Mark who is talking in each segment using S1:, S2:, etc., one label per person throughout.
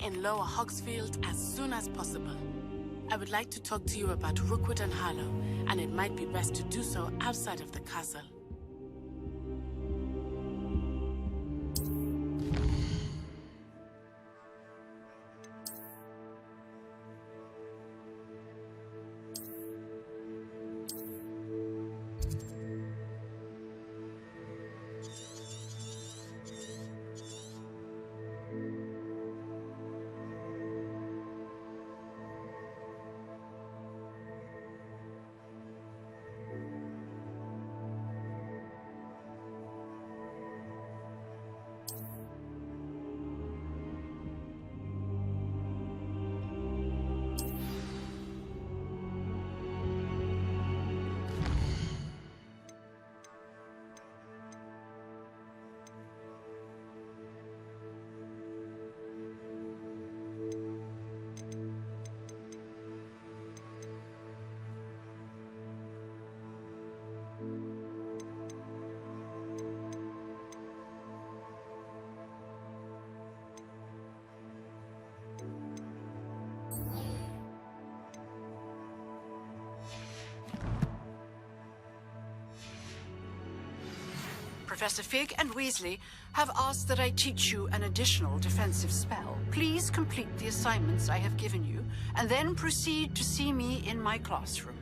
S1: in Lower Hogsfield as soon as possible. I would like to talk to you about Rookwood and Harlow, and it might be best to do so outside of the castle.
S2: Professor Fig and Weasley have asked that I teach you an additional defensive spell. Please complete the assignments I have given you, and then proceed to see me in my classroom.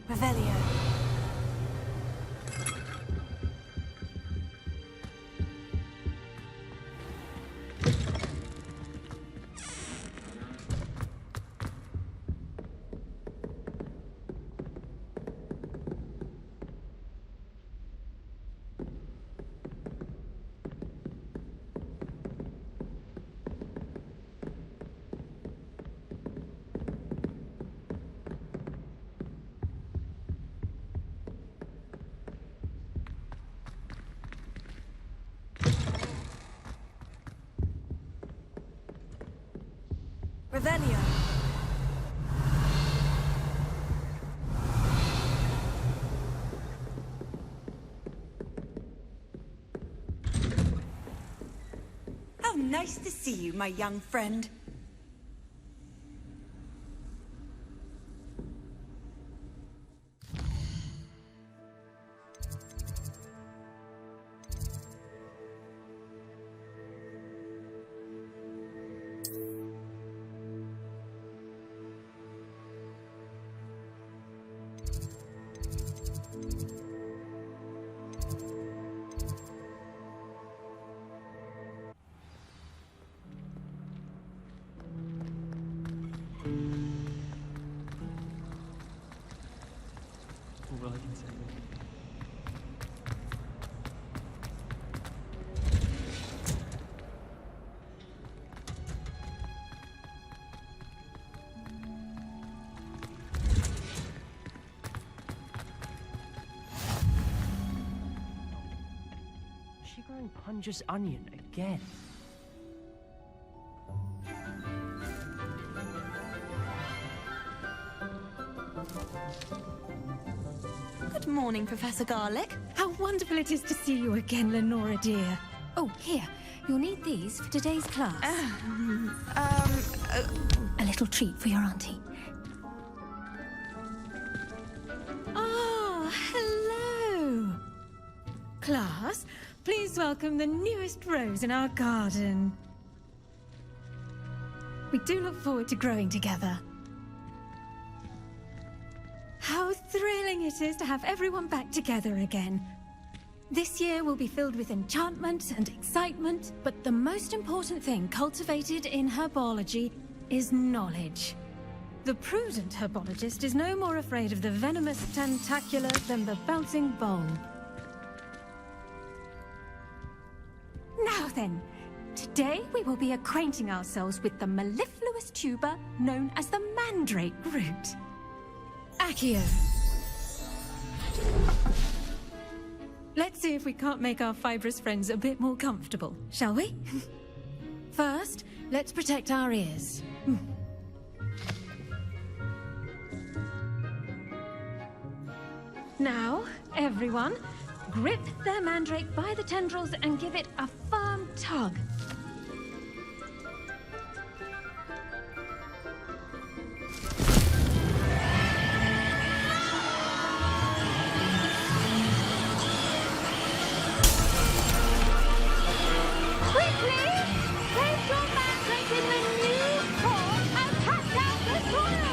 S3: Revelio. Revelio.
S4: How nice to see you, my young friend.
S5: She growing Punja's onion again.
S3: Good morning, Professor Garlick. How wonderful it is to see you again, Lenora dear. Oh, here. You'll need these for today's class. A little treat for your auntie. Ah, hello. Class, please welcome the newest rose in our garden. We do look forward to growing together. How thrilling it is to have everyone back together again. This year will be filled with enchantment and excitement, but the most important thing cultivated in herbology is knowledge. The prudent herbologist is no more afraid of the venomous tentacular than the bouncing bulb. Now then, today we will be acquainting ourselves with the mellifluous tuber known as the mandrake root. Accio. Let's see if we can't make our fibrous friends a bit more comfortable, shall we? First, let's protect our ears. Now, everyone, grip their mandrake by the tendrils and give it a firm tug. Quickly, place your mandrake in the new form and cut down the soil.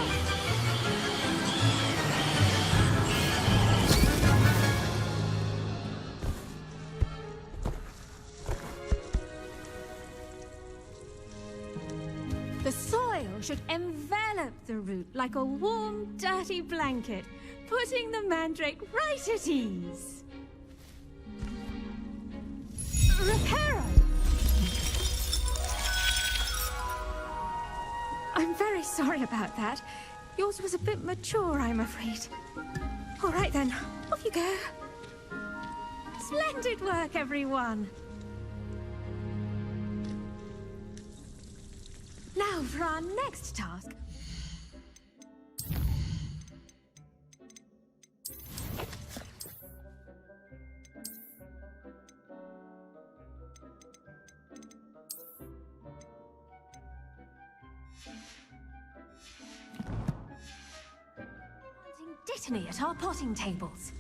S3: The soil should envelop the root like a warm, dirty blanket, putting the mandrake right at ease. Reparo! I'm very sorry about that. Yours was a bit mature, I'm afraid. All right then, off you go. Splendid work, everyone. Now for our next task. Dittany at our potting tables.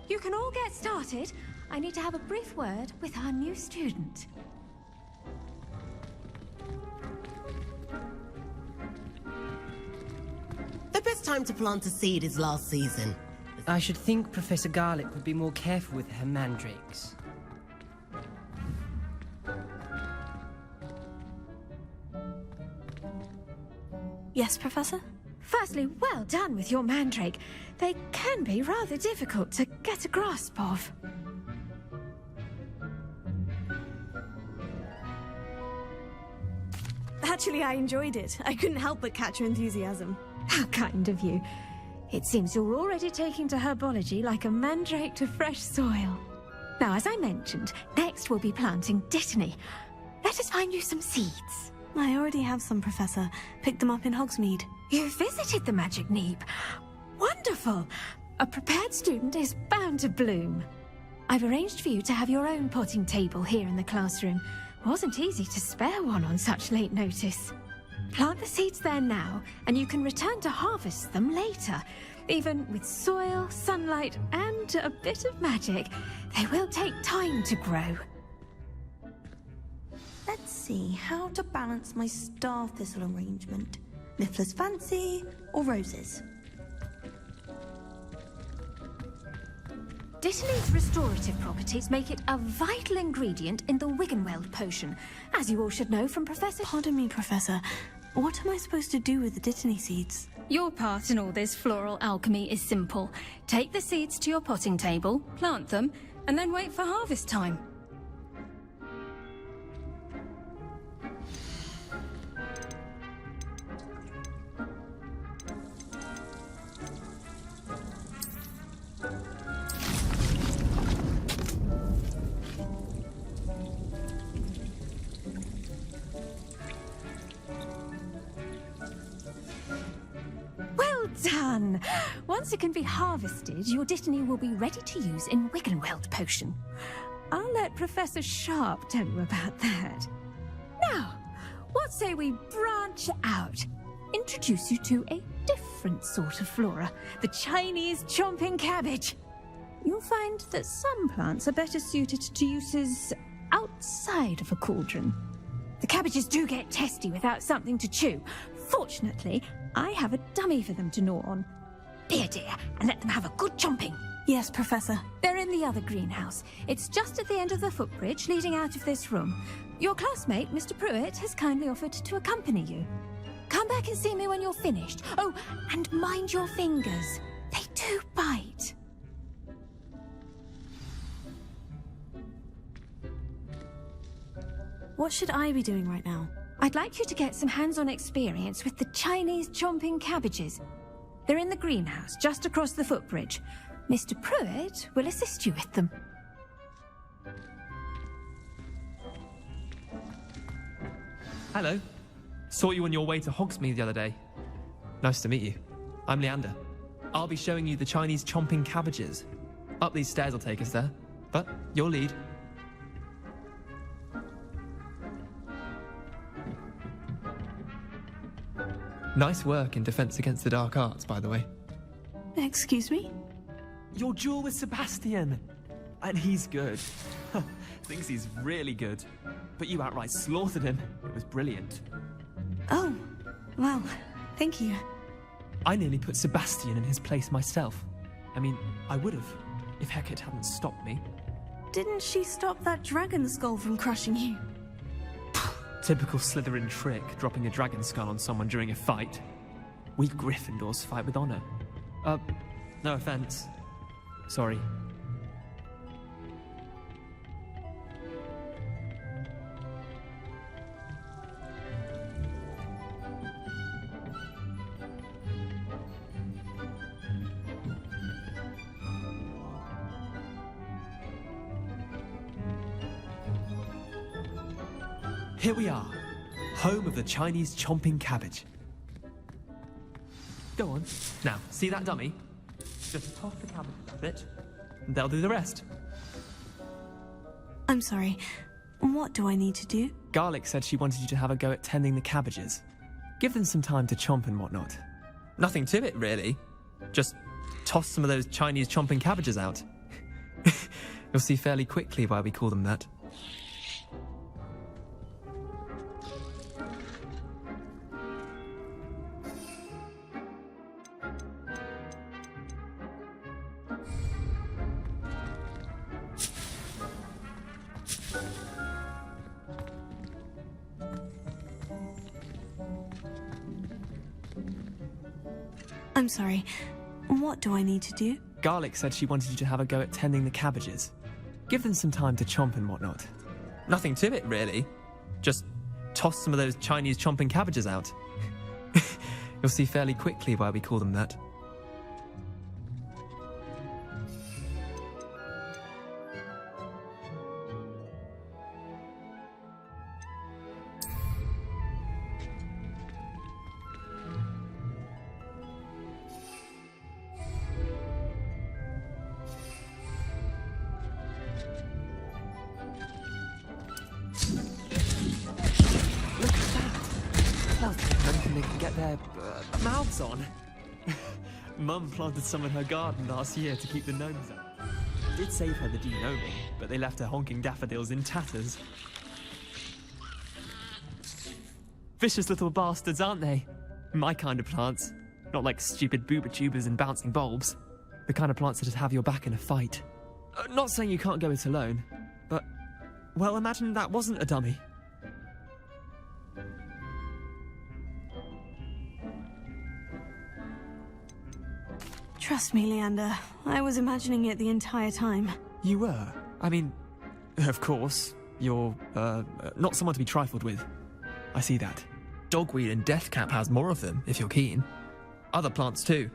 S3: You can all get started. I need to have a brief word with our new student.
S6: The best time to plant a seed is last season.
S5: I should think Professor Garlick would be more careful with her mandrakes.
S3: Yes, Professor? Firstly, well done with your mandrake. They can be rather difficult to get a grasp of.
S7: Actually, I enjoyed it. I couldn't help but catch your enthusiasm.
S3: How kind of you. It seems you're already taking to herbology like a mandrake to fresh soil. Now, as I mentioned, next we'll be planting Dittany. Let us find you some seeds.
S7: I already have some, Professor. Picked them up in Hogsmeade.
S3: You visited the Magic Neep. Wonderful! A prepared student is bound to bloom. I've arranged for you to have your own potting table here in the classroom. Wasn't easy to spare one on such late notice. Plant the seeds there now, and you can return to harvest them later. Even with soil, sunlight, and a bit of magic, they will take time to grow.
S7: Let's see how to balance my star thistle arrangement. Niffler's fancy or roses?
S3: Dittany's restorative properties make it a vital ingredient in the Wiggenweld potion, as you all should know from Professor...
S7: Pardon me, Professor. What am I supposed to do with the Dittany seeds?
S3: Your part in all this floral alchemy is simple. Take the seeds to your potting table, plant them, and then wait for harvest time. Done! Once it can be harvested, your Dittany will be ready to use in Wiggenweld potion. I'll let Professor Sharp tell you about that. Now, what say we branch out? Introduce you to a different sort of flora, the Chinese chomping cabbage. You'll find that some plants are better suited to uses outside of a cauldron. The cabbages do get testy without something to chew. Fortunately, I have a dummy for them to gnaw on. Be a dear and let them have a good chomping. Yes, Professor. They're in the other greenhouse. It's just at the end of the footbridge leading out of this room. Your classmate, Mr. Pruitt, has kindly offered to accompany you. Come back and see me when you're finished. Oh, and mind your fingers. They do bite.
S8: What should I be doing right now?
S3: I'd like you to get some hands-on experience with the Chinese chomping cabbages. They're in the greenhouse, just across the footbridge. Mr. Pruitt will assist you with them.
S9: Hello. Saw you on your way to Hogsmeade the other day. Nice to meet you. I'm Leander. I'll be showing you the Chinese chomping cabbages. Up these stairs will take us there, but your lead. Nice work in Defense Against the Dark Arts, by the way.
S8: Excuse me?
S9: Your duel with Sebastian! And he's good. Thinks he's really good. But you outright slaughtered him. It was brilliant.
S8: Oh, well, thank you.
S9: I nearly put Sebastian in his place myself. I mean, I would have, if Hecate hadn't stopped me.
S8: Didn't she stop that dragon skull from crushing you?
S9: Typical Slytherin trick, dropping a dragon skull on someone during a fight. We Gryffindors fight with honor. No offense. Sorry. Here we are, home of the Chinese chomping cabbage. Go on. Now, see that dummy? Just toss the cabbage a bit, and they'll do the rest.
S8: I'm sorry. What do I need to do?
S9: Garlic said she wanted you to have a go at tending the cabbages. Give them some time to chomp and whatnot. Nothing to it, really. Just toss some of those Chinese chomping cabbages out. You'll see fairly quickly why we call them that.
S8: I'm sorry. What do I need to do?
S9: Garlic said she wanted you to have a go at tending the cabbages. Give them some time to chomp and whatnot. Nothing to it, really. Just toss some of those Chinese chomping cabbages out. You'll see fairly quickly why we call them that. They can get their mouths on. Mum planted some in her garden last year to keep the gnomes out. Did save her the de-gnoming, but they left her honking daffodils in tatters. Vicious little bastards, aren't they? My kind of plants. Not like stupid booba-tubers and bouncing bulbs. The kind of plants that'd have your back in a fight. Not saying you can't go it alone, but... well, imagine that wasn't a dummy.
S8: Trust me, Leander. I was imagining it the entire time.
S9: You were? I mean, of course, you're, not someone to be trifled with. I see that. Dogweed and deathcap has more of them, if you're keen. Other plants too.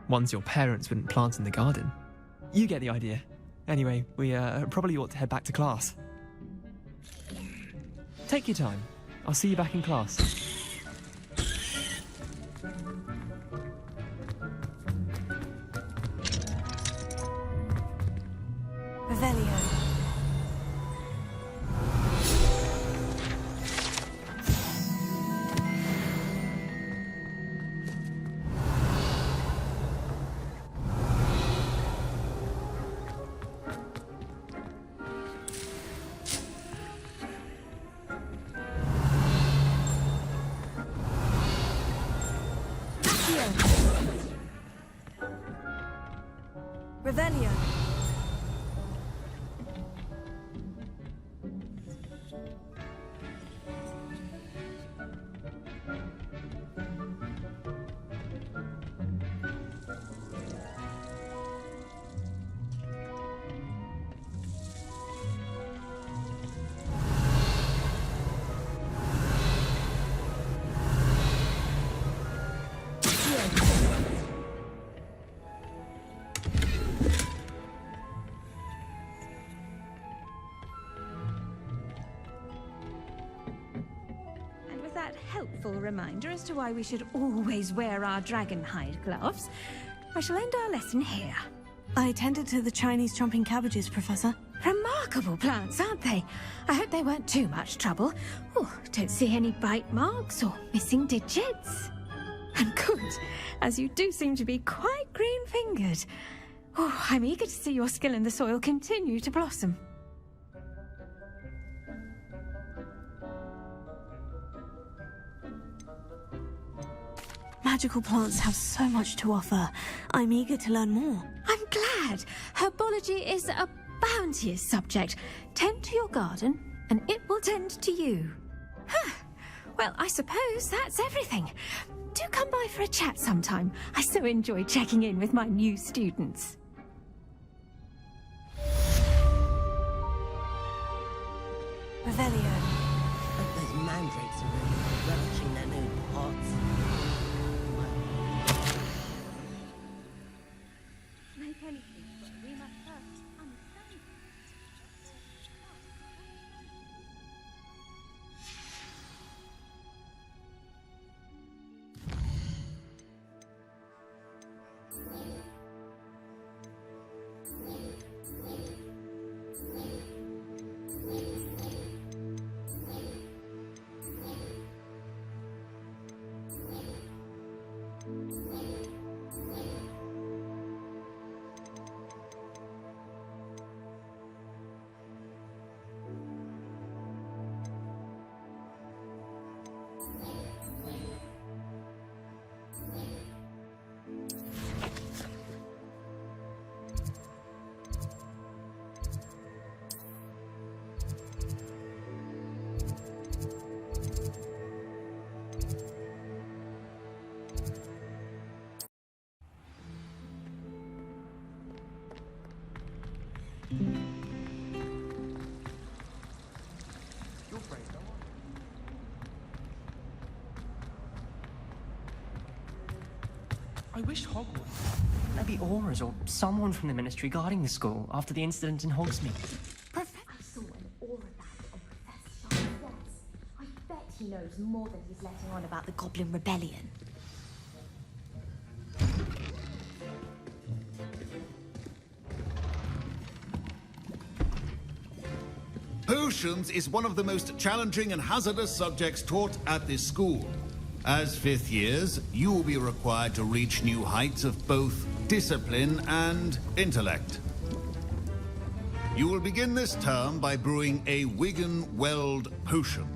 S9: Ones your parents wouldn't plant in the garden. You get the idea. Anyway, we, probably ought to head back to class. Take your time. I'll see you back in class.
S8: Revelio. Revelio.
S3: That helpful reminder as to why we should always wear our dragon hide gloves, I shall end our lesson here.
S8: I tended to the Chinese chomping cabbages, Professor.
S3: Remarkable plants, aren't they? I hope they weren't too much trouble. Oh, don't see any bite marks or missing digits. And good, as you do seem to be quite green-fingered. Oh, I'm eager to see your skill in the soil continue to blossom.
S8: Magical plants have so much to offer. I'm eager to learn more.
S3: I'm glad. Herbology is a bounteous subject. Tend to your garden, and it will tend to you. Well, I suppose that's everything. Do come by for a chat sometime. I so enjoy checking in with my new students.
S8: Revelio.
S6: Those mandrakes are really relishing their new pots.
S3: Make anything, but we must first understand.
S5: I wish Hogwarts. Maybe Auras or someone from the Ministry guarding the school after the incident in Hogsmeade.
S3: I saw an aura badge on Professor Sharp's desk. I bet he knows more than he's letting on about the Goblin Rebellion.
S10: Potions is one of the most challenging and hazardous subjects taught at this school. As fifth years, you will be required to reach new heights of both discipline and intellect. You will begin this term by brewing a Wigan-Weld potion.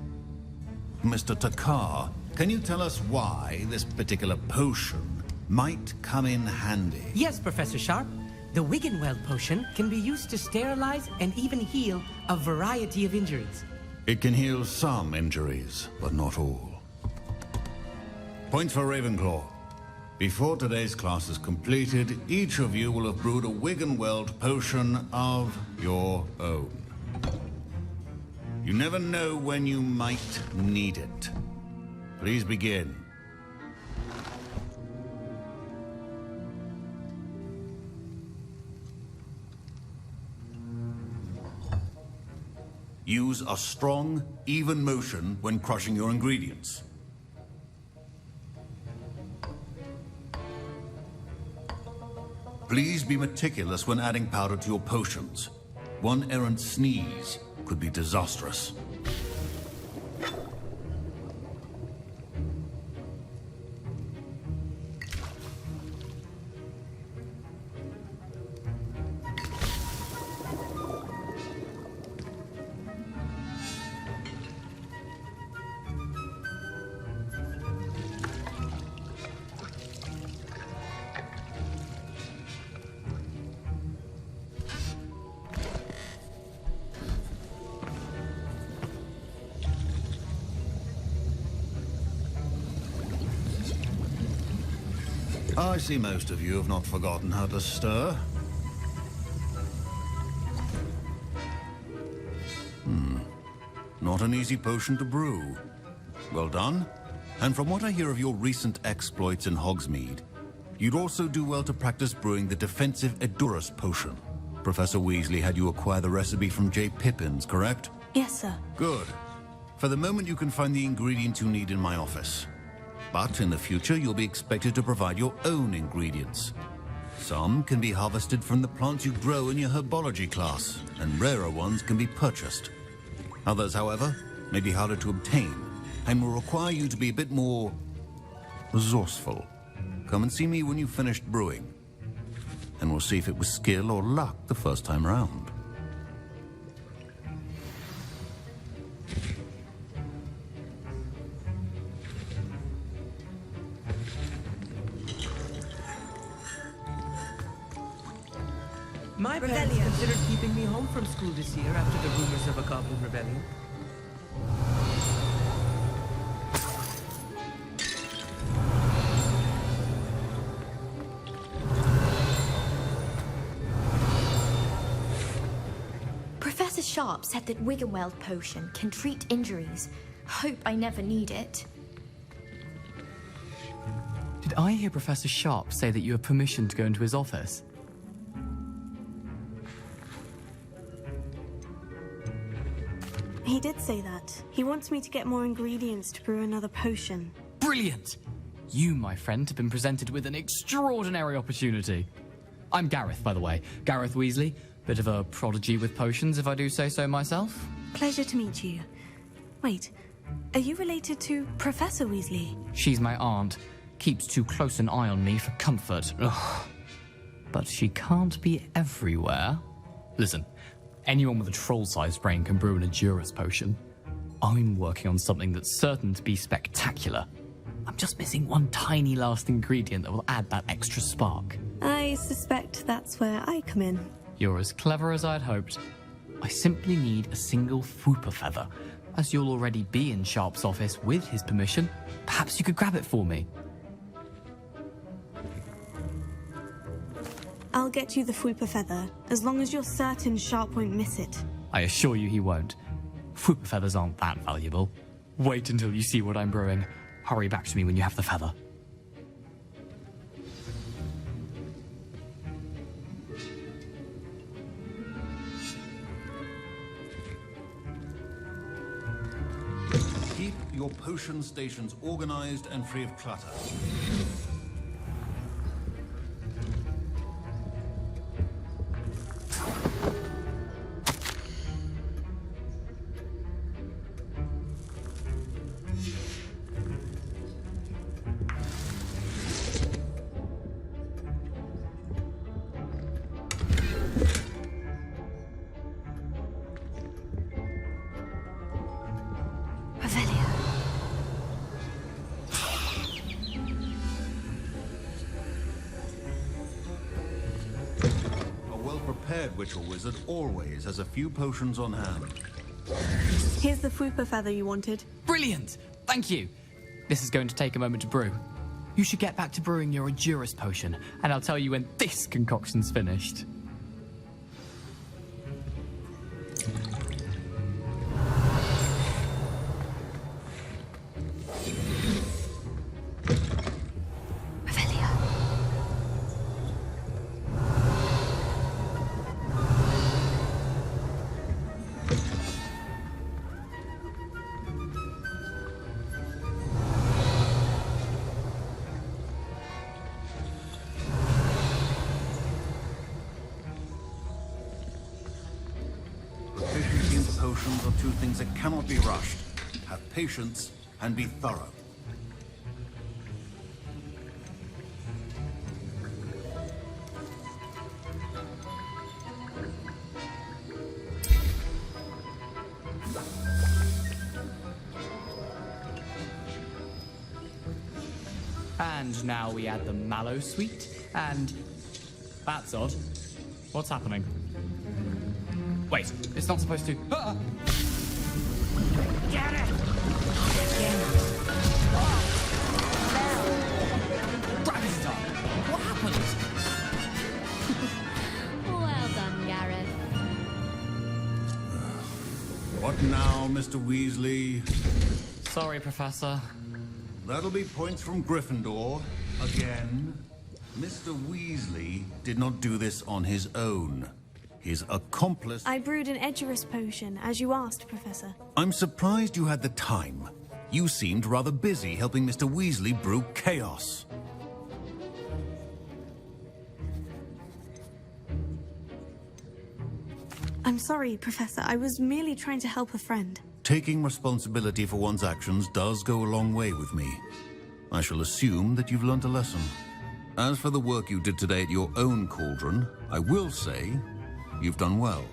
S10: Mr. Takar, can you tell us why this particular potion might come in handy?
S11: Yes, Professor Sharp. The Wigan-Weld potion can be used to sterilize and even heal a variety of injuries.
S10: It can heal some injuries, but not all. Points for Ravenclaw. Before today's class is completed, each of you will have brewed a Wigan-Weld potion of your own. You never know when you might need it. Please begin. Use a strong, even motion when crushing your ingredients. Please be meticulous when adding powder to your potions. One errant sneeze could be disastrous. I see most of you have not forgotten how to stir. Not an easy potion to brew. Well done. And from what I hear of your recent exploits in Hogsmeade, you'd also do well to practice brewing the defensive Edurus potion. Professor Weasley had you acquire the recipe from J. Pippins, correct?
S8: Yes, sir.
S10: Good. For the moment, you can find the ingredients you need in my office. But in the future, you'll be expected to provide your own ingredients. Some can be harvested from the plants you grow in your herbology class, and rarer ones can be purchased. Others, however, may be harder to obtain, and will require you to be a bit more resourceful. Come and see me when you've finished brewing, and we'll see if it was skill or luck the first time round.
S11: My parents considered keeping me home from school this year after the rumors of a goblin rebellion.
S3: Professor Sharp said that Wiggenweld potion can treat injuries. Hope I never need it.
S12: Did I hear Professor Sharp say that you have permission to go into his office?
S8: He did say that. He wants me to get more ingredients to brew another potion.
S12: Brilliant! You, my friend, have been presented with an extraordinary opportunity. I'm Gareth, by the way. Gareth Weasley. Bit of a prodigy with potions, if I do say so myself.
S8: Pleasure to meet you. Wait, are you related to Professor Weasley?
S12: She's my aunt. Keeps too close an eye on me for comfort. Ugh. But she can't be everywhere. Listen, anyone with a troll-sized brain can brew an Edurus potion. I'm working on something that's certain to be spectacular. I'm just missing one tiny last ingredient that will add that extra spark.
S8: I suspect that's where I come in.
S12: You're as clever as I'd hoped. I simply need a single Fwooper feather. As you'll already be in Sharp's office with his permission, perhaps you could grab it for me.
S8: I'll get you the Fwooper feather, as long as you're certain Sharp won't miss it.
S12: I assure you he won't. Fwooper feathers aren't that valuable. Wait until you see what I'm brewing. Hurry back to me when you have the feather.
S10: Keep your potion stations organized and free of clutter. Witch or wizard always has a few potions on hand.
S8: Here's the Fwooper feather you wanted.
S12: Brilliant! Thank you. This is going to take a moment to brew. You should get back to brewing your Edurus potion, and I'll tell you when this concoction's finished.
S10: Potions are two things that cannot be rushed. Have patience and be thorough.
S12: And now we add the mallow sweet, and that's odd. What's happening? Wait, it's not supposed to. Get it! Gravity time!
S10: now, Mr. Weasley.
S12: Sorry, Professor.
S10: That'll be points from Gryffindor. Again. Mr. Weasley did not do this on his own. His accomplice...
S8: I brewed an Edurus potion, as you asked, Professor.
S10: I'm surprised you had the time. You seemed rather busy helping Mr. Weasley brew chaos.
S8: I'm sorry, Professor. I was merely trying to help a friend.
S10: Taking responsibility for one's actions does go a long way with me. I shall assume that you've learnt a lesson. As for the work you did today at your own cauldron, I will say you've done well.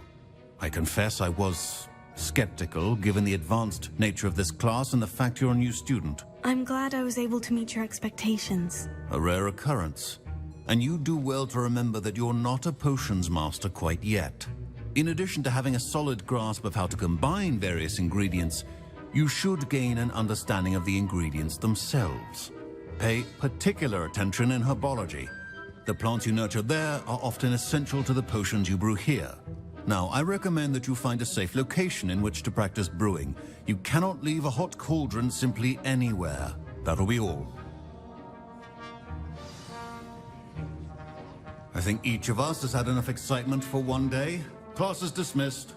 S10: I confess I was skeptical given the advanced nature of this class and the fact you're a new student.
S8: I'm glad I was able to meet your expectations.
S10: A rare occurrence. And you do well to remember that you're not a potions master quite yet. In addition to having a solid grasp of how to combine various ingredients, you should gain an understanding of the ingredients themselves. Pay particular attention in herbology. The plants you nurture there are often essential to the potions you brew here. Now, I recommend that you find a safe location in which to practice brewing. You cannot leave a hot cauldron simply anywhere. That'll be all. I think each of us has had enough excitement for one day. Class is dismissed.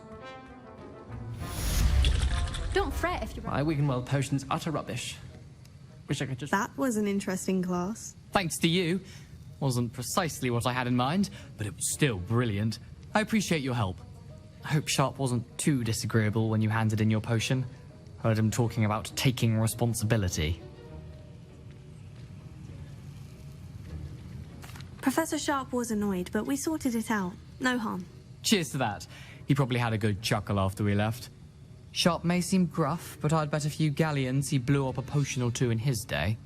S3: Don't fret if you're...
S5: My Wiggenweld potion's utter rubbish. Wish I could just...
S8: That was an interesting class.
S12: Thanks to you. Wasn't precisely what I had in mind, but it was still brilliant. I appreciate your help. I hope Sharp wasn't too disagreeable when you handed in your potion. Heard him talking about taking responsibility.
S8: Professor Sharp was annoyed, but we sorted it out. No harm.
S12: Cheers to that. He probably had a good chuckle after we left. Sharp may seem gruff, but I'd bet a few galleons he blew up a potion or two in his day.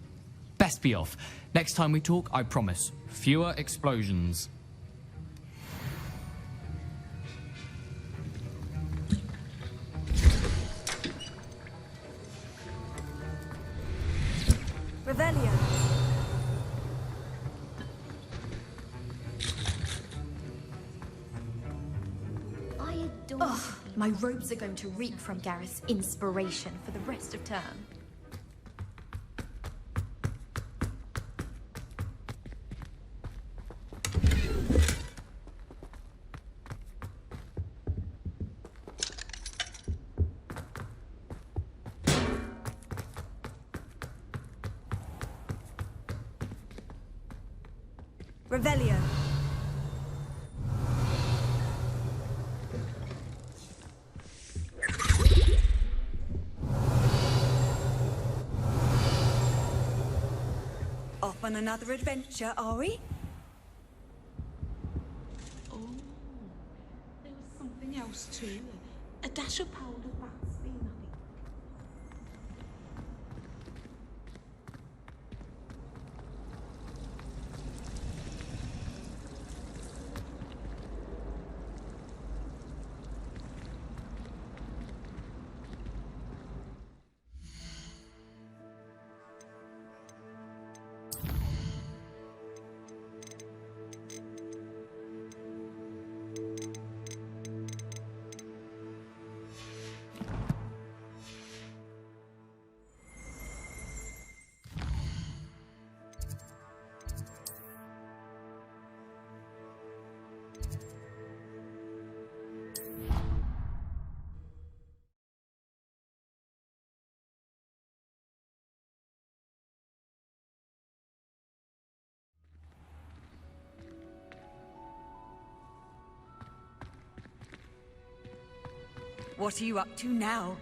S12: Best be off. Next time we talk, I promise, fewer explosions.
S8: Revelio.
S3: Ugh, my robes are going to reek from Gareth's inspiration for the rest of term.
S8: Revelio.
S4: Off on another adventure, are we?
S1: Oh, there was something else too. A dash of powder bats being honey.
S4: What are you up to now?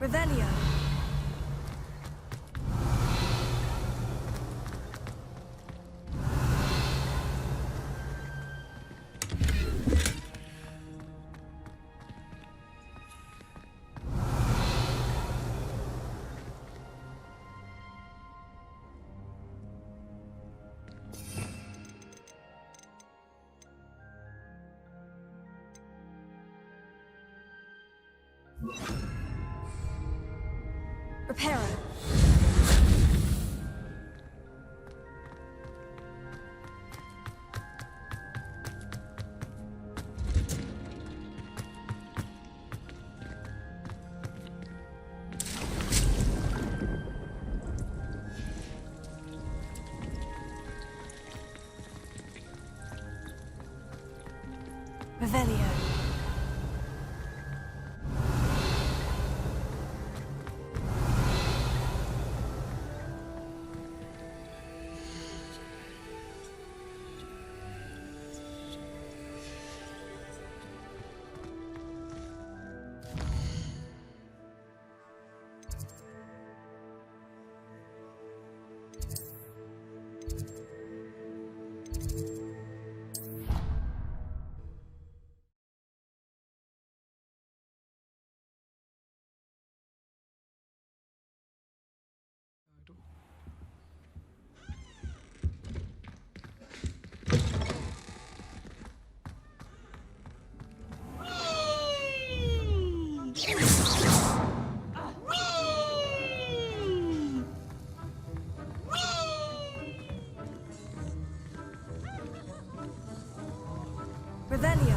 S8: Revelio. Reparo. Revelio. Revelio.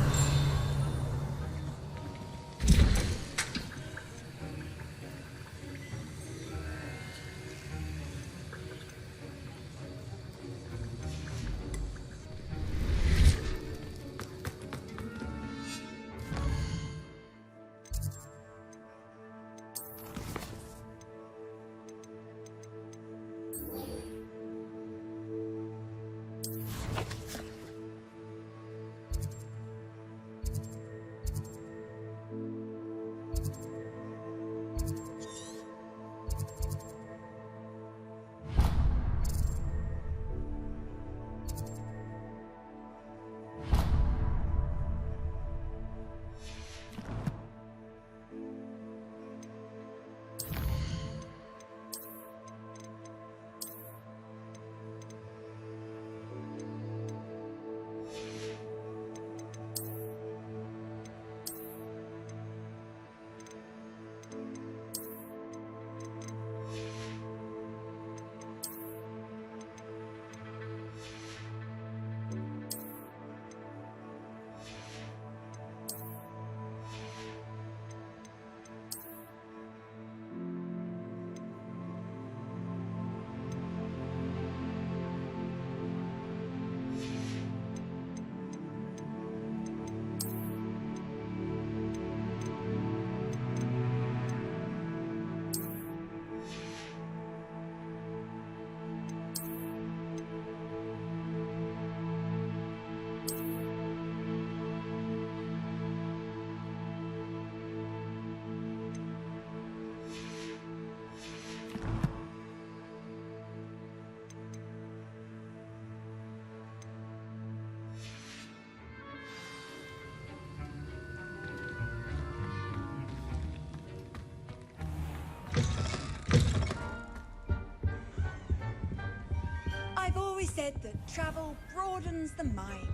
S4: I've always said that travel broadens the mind.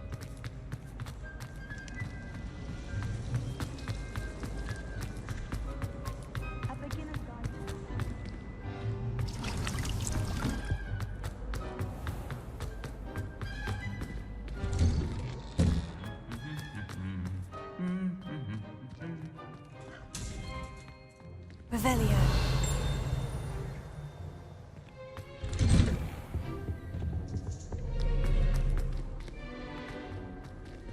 S4: A beginner's guide. Revelio.